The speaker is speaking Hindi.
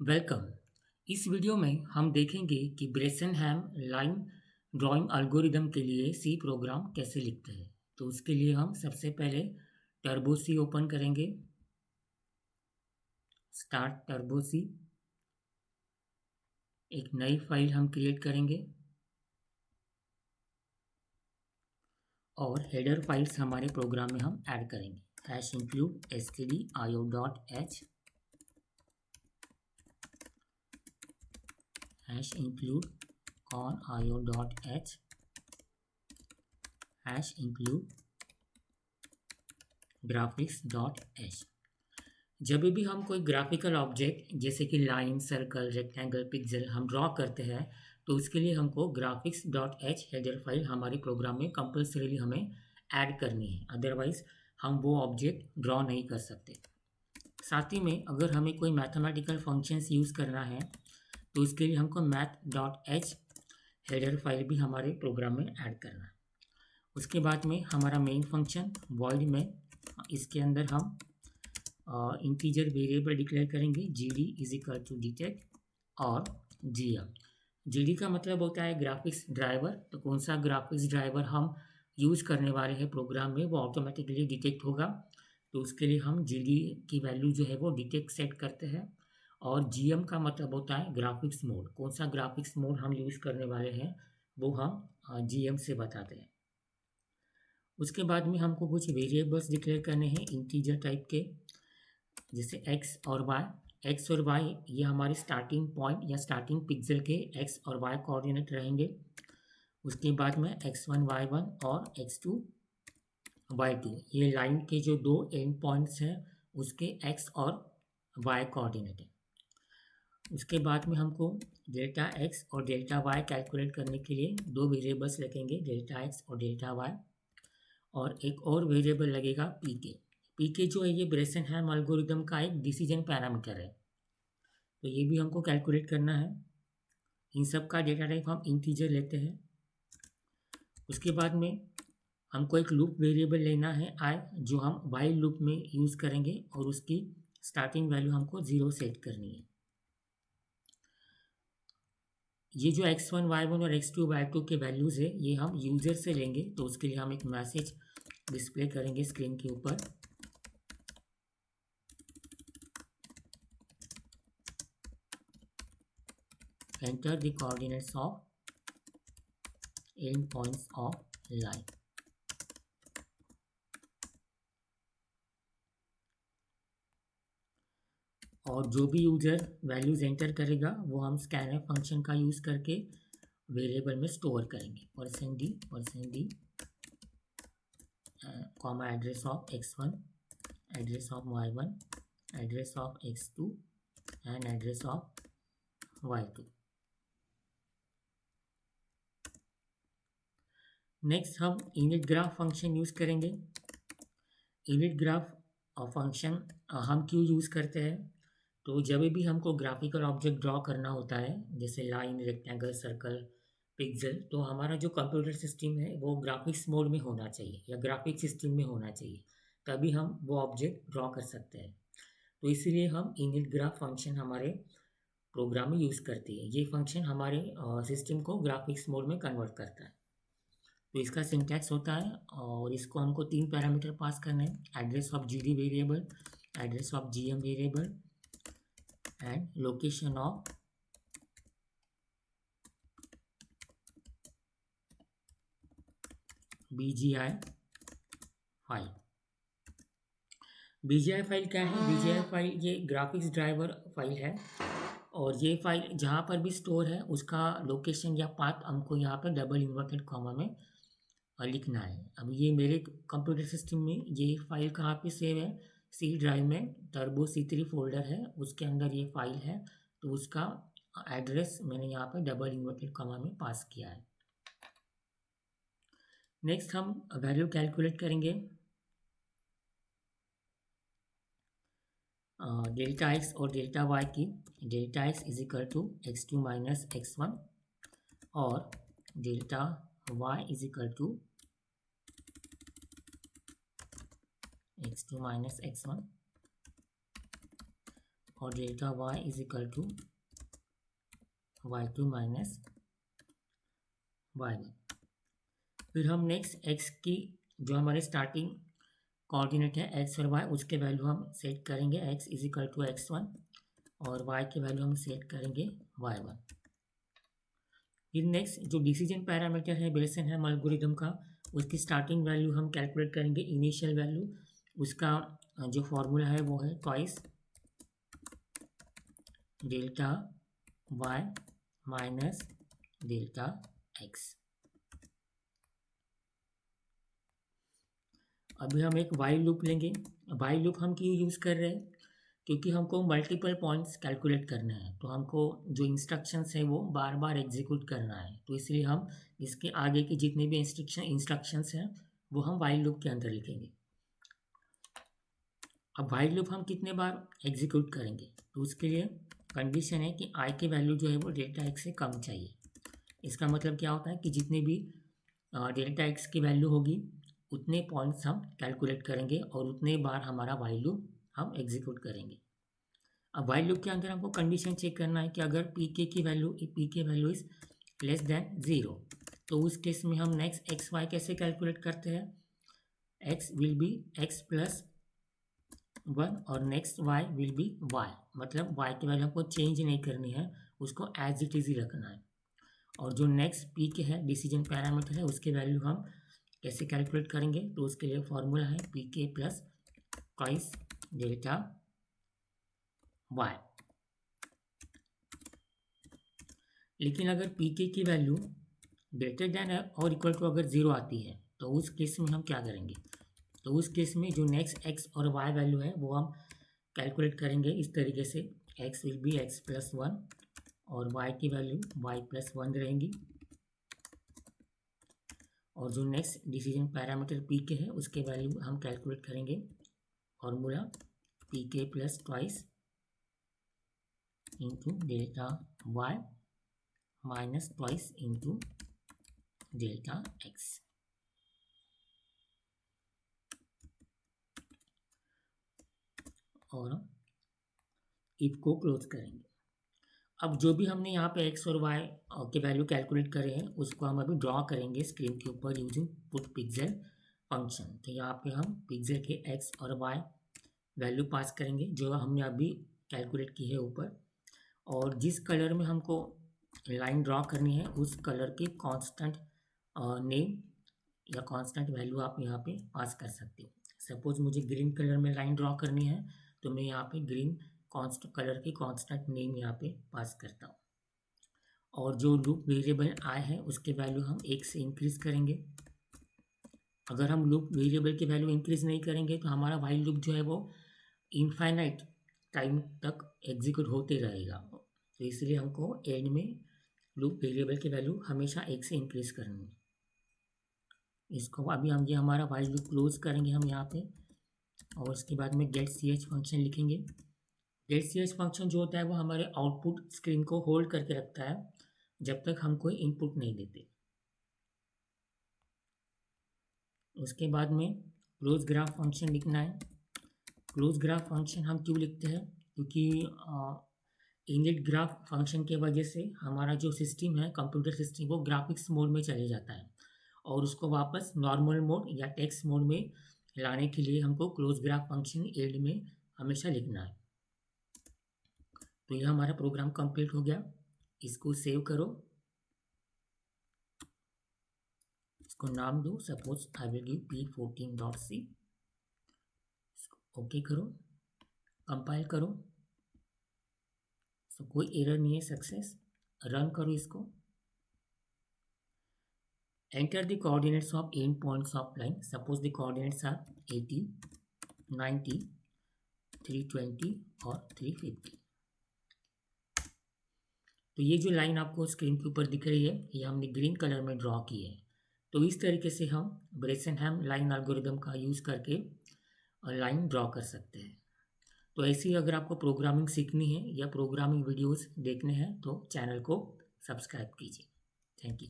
वेलकम। इस वीडियो में हम देखेंगे कि ब्रेसेनहैम लाइन ड्राइंग एल्गोरिदम के लिए सी प्रोग्राम कैसे लिखते हैं। तो उसके लिए हम सबसे पहले टर्बो सी ओपन करेंगे। स्टार्ट टर्बो सी। एक नई फाइल हम क्रिएट करेंगे और हेडर फाइल्स हमारे प्रोग्राम में हम ऐड करेंगे। #include stdio.h #include conio.h #include graphics.h। जब भी हम कोई ग्राफिकल ऑब्जेक्ट जैसे कि लाइन, सर्कल, रेक्टेंगल, पिक्सल हम ड्रॉ करते हैं तो उसके लिए हमको graphics.h हेडर फाइल हमारे प्रोग्राम में कंपल्सरीली हमें ऐड करनी है, अदरवाइज हम वो ऑब्जेक्ट ड्रॉ नहीं कर सकते। साथ ही में अगर हमें कोई मैथमेटिकल फंक्शंस यूज़ करना है तो इसके लिए हमको math.h हेडर फाइल भी हमारे प्रोग्राम में ऐड करना है। उसके बाद में हमारा मेन फंक्शन वॉइड में इसके अंदर हम इंटीजर वेरिएबल डिक्लेयर करेंगे gd is equal to detect और gm। gd का मतलब होता है ग्राफिक्स ड्राइवर। तो कौन सा ग्राफिक्स ड्राइवर हम यूज़ करने वाले हैं प्रोग्राम में वो ऑटोमेटिकली डिटेक्ट होगा। तो उसके लिए हम gd की वैल्यू जो है वो डिटेक्ट सेट करते हैं। और gm का मतलब होता है ग्राफिक्स मोड। कौन सा ग्राफिक्स मोड हम यूज़ करने वाले हैं वो हम gm से बताते हैं। उसके बाद में हमको कुछ वेरिएबल्स डिक्लेयर करने हैं इंटीजर टाइप के, जैसे x और y ये हमारे स्टार्टिंग पॉइंट या स्टार्टिंग पिक्सल के x और y कोऑर्डिनेट रहेंगे। उसके बाद में x1 y1 और x2 y2 ये लाइन के जो दो एंड पॉइंट्स हैं उसके x और y कोऑर्डिनेट है। उसके बाद में हमको डेल्टा x और डेल्टा y कैलकुलेट करने के लिए दो वेरिएबल्स लगेंगे, डेल्टा x और डेल्टा y, और एक और वेरिएबल लगेगा पीके जो है ये ब्रेसेनहैम एल्गोरिदम का एक डिसीजन पैरामीटर है। तो ये भी हमको कैलकुलेट करना है। इन सब का डेटा टाइप हम इंटीजर लेते हैं। उसके बाद में हमको एक लूप वेरिएबल लेना है i जो हम वाइल लूप में यूज़ करेंगे और उसकी स्टार्टिंग वैल्यू हमको 0 सेट करनी है। ये जो x1 y1 और x2 y2 के वैल्यूज़ है ये हम यूज़र से लेंगे। तो उसके लिए हम एक मैसेज डिस्प्ले करेंगे स्क्रीन के ऊपर। Enter the coordinates of end points of line. और जो भी यूजर वैल्यूज एंटर करेगा वो हम स्कैनर फंक्शन का यूज़ करके वेरिएबल में स्टोर करेंगे। %d comma address of x1, address of y1, address of x2 and address of y2। Next हम इनिट ग्राफ फंक्शन यूज़ करेंगे। इनिट ग्राफ फंक्शन हम क्यों यूज़ करते हैं, तो जब भी हमको ग्राफिकल ऑब्जेक्ट ड्रॉ करना होता है जैसे लाइन, रेक्टेंगल, सर्कल, पिक्सल, तो हमारा जो कंप्यूटर सिस्टम है वो ग्राफिक्स मोड में होना चाहिए या ग्राफिक सिस्टम में होना चाहिए, तभी हम वो ऑब्जेक्ट ड्रॉ कर सकते हैं। तो इसीलिए हम इनिट ग्राफ फंक्शन हमारे प्रोग्राम में यूज़ करते हैं। ये फंक्शन हमारे सिस्टम को ग्राफिक्स मोड में कन्वर्ट करता है। तो इसका सिंटैक्स होता है और इसको हमको 3 पैरामीटर पास करने हैं, address of GD variable, address of GM variable and location of BGI file. BGI file क्या है? BGI फाइल ये ग्राफिक्स ड्राइवर फाइल है और ये फाइल जहाँ पर भी स्टोर है उसका लोकेशन या पाथ हमको यहाँ पर डबल इन्वर्टेड कॉमा में लिखना है। अब ये मेरे कंप्यूटर सिस्टम में ये फाइल कहाँ पे सेव है? सी ड्राइव में टर्बो C3 फोल्डर है, उसके अंदर ये फाइल है। तो उसका एड्रेस मैंने यहाँ पे डबल इन्वर्टेड कॉमा में पास किया है। नेक्स्ट हम वैल्यू कैलकुलेट करेंगे। डेल्टा x और डेल्टा y की। Delta x is equal to x2 minus x1 और delta y is equal to x2 minus x1 और delta Y is equal to y2 minus y1। फिर हम नेक्स्ट x की जो हमारे स्टार्टिंग कोऑर्डिनेट है x और y, उसके वैल्यू हम सेट करेंगे x is equal to x1 और y के वैल्यू हम सेट करेंगे y1। फिर नेक्स्ट जो डिसीजन पैरामीटर है बेसन है एल्गोरिथम का, उसकी स्टार्टिंग वैल्यू हम कैलकुलेट करेंगे इनिशियल वैल्यू। उसका जो फॉर्मूला है वो है twice delta y minus delta x। अभी हम एक वाइल लूप लेंगे। वाइल लूप हम क्यों यूज़ कर रहे हैं? क्योंकि हमको मल्टीपल पॉइंट्स कैलकुलेट करना है, तो हमको जो इंस्ट्रक्शंस है वो बार बार एग्जीक्यूट करना है, तो इसलिए हम इसके आगे के जितने भी इंस्ट्रक्शंस हैं वो हम वाइल लूप के अंदर लिखेंगे। अब वाइल लूप हम कितने बार एग्जीक्यूट करेंगे, तो उसके लिए कंडीशन है कि आई की वैल्यू जो है वो डेल्टा एक्स से कम चाहिए। इसका मतलब क्या होता है कि जितने भी डेल्टा एक्स की वैल्यू होगी उतने पॉइंट्स हम कैलकुलेट करेंगे और उतने बार हमारा वाइल लूप हम एग्जीक्यूट करेंगे। अब वाइल लूप के अंदर हमको कंडीशन चेक करना है कि अगर पी की वैल्यू इज लेस देन 0, तो उस केस में हम नेक्स्ट एक्स वाई कैसे कैलकुलेट करते हैं? X will be X plus 1 और next Y will be Y, मतलब वाई की वैल्यू हमको चेंज नहीं करनी है, उसको एज इट इज ही रखना है। और जो नेक्स्ट पी के है डिसीजन पैरामीटर है उसके वैल्यू हम कैसे कैलकुलेट करेंगे? तो उसके लिए फॉर्मूला है पी के प्लस ट्वाइस डेल्टा वाई। लेकिन अगर पी के की वैल्यू ग्रेटर देन और इक्वल टू अगर 0 आती है तो उस केस में हम क्या करेंगे? तो उस केस में जो नेक्स्ट एक्स और वाई वैल्यू है वो हम कैलकुलेट करेंगे इस तरीके से, x will be X plus 1 और वाई की वैल्यू वाई प्लस 1 रहेंगी। और जो नेक्स्ट डिसीजन पैरामीटर पी के है उसके वैल्यू हम कैलकुलेट करेंगे, फॉर्मूला पी के plus twice into delta Y minus twice into delta X. और इफ को क्लोज करेंगे। अब जो भी हमने यहाँ पे एक्स और वाई के वैल्यू कैलकुलेट करे हैं उसको हम अभी ड्रॉ करेंगे स्क्रीन के ऊपर यूजिंग पुट पिक्सल फंक्शन। तो यहाँ पे हम पिक्सल के एक्स और वाई वैल्यू पास करेंगे जो हमने अभी कैलकुलेट की है ऊपर, और जिस कलर में हमको लाइन ड्रॉ करनी है उस कलर की कांस्टेंट नेम या कांस्टेंट वैल्यू आप यहाँ पे पास कर सकते हो। सपोज मुझे ग्रीन कलर में लाइन ड्रॉ करनी है तो मैं यहाँ पे ग्रीन कलर की कांस्टेंट नेम यहाँ पे पास करता हूँ। और जो लूप वेरिएबल आई है उसके वैल्यू हम 1 से इंक्रीज करेंगे। अगर हम लूप वेरिएबल की वैल्यू इंक्रीज नहीं करेंगे तो हमारा वाइल लूप जो है वो इनफाइनाइट टाइम तक एग्जीक्यूट होते रहेगा, तो इसलिए हमको एंड में लूप वेरिएबल की वैल्यू हमेशा 1 से इंक्रीज करनी है। इसको अभी हम ये हमारा वाइल लूप क्लोज करेंगे हम यहाँ पे, और उसके बाद में गेट सी एच फंक्शन लिखेंगे। गेट सी एच फंक्शन जो होता है वो हमारे आउटपुट स्क्रीन को होल्ड करके रखता है जब तक हम कोई इनपुट नहीं देते। उसके बाद में क्लोज ग्राफ फंक्शन लिखना है। क्लोज ग्राफ फंक्शन हम क्यों लिखते हैं? क्योंकि इनिट ग्राफ फंक्शन के वजह से हमारा जो सिस्टम है कंप्यूटर सिस्टम वो ग्राफिक्स मोड में चले जाता है, और उसको वापस नॉर्मल मोड या टेक्स्ट मोड में लाने के लिए हमको क्लोज ग्राफ फंक्शन एंड में हमेशा लिखना है। तो यह हमारा प्रोग्राम कंप्लीट हो गया। इसको सेव करो, इसको नाम दो, suppose I will give p14.c। Okay करो, कंपाइल करो, तो कोई एरर नहीं है, सक्सेस। रन करो इसको। Enter the coordinates of end points of line. Suppose the coordinates are 80, 90, 320 और 350। तो ये जो लाइन आपको स्क्रीन के ऊपर दिख रही है ये हमने ग्रीन कलर में ड्रॉ की है। तो इस तरीके से हम ब्रेसेनहम लाइन एल्गोरिथम का यूज़ करके लाइन ड्रॉ कर सकते हैं। तो ऐसे ही अगर आपको प्रोग्रामिंग सीखनी है या प्रोग्रामिंग वीडियोस देखने हैं तो चैनल को सब्सक्राइब कीजिए। Thank you.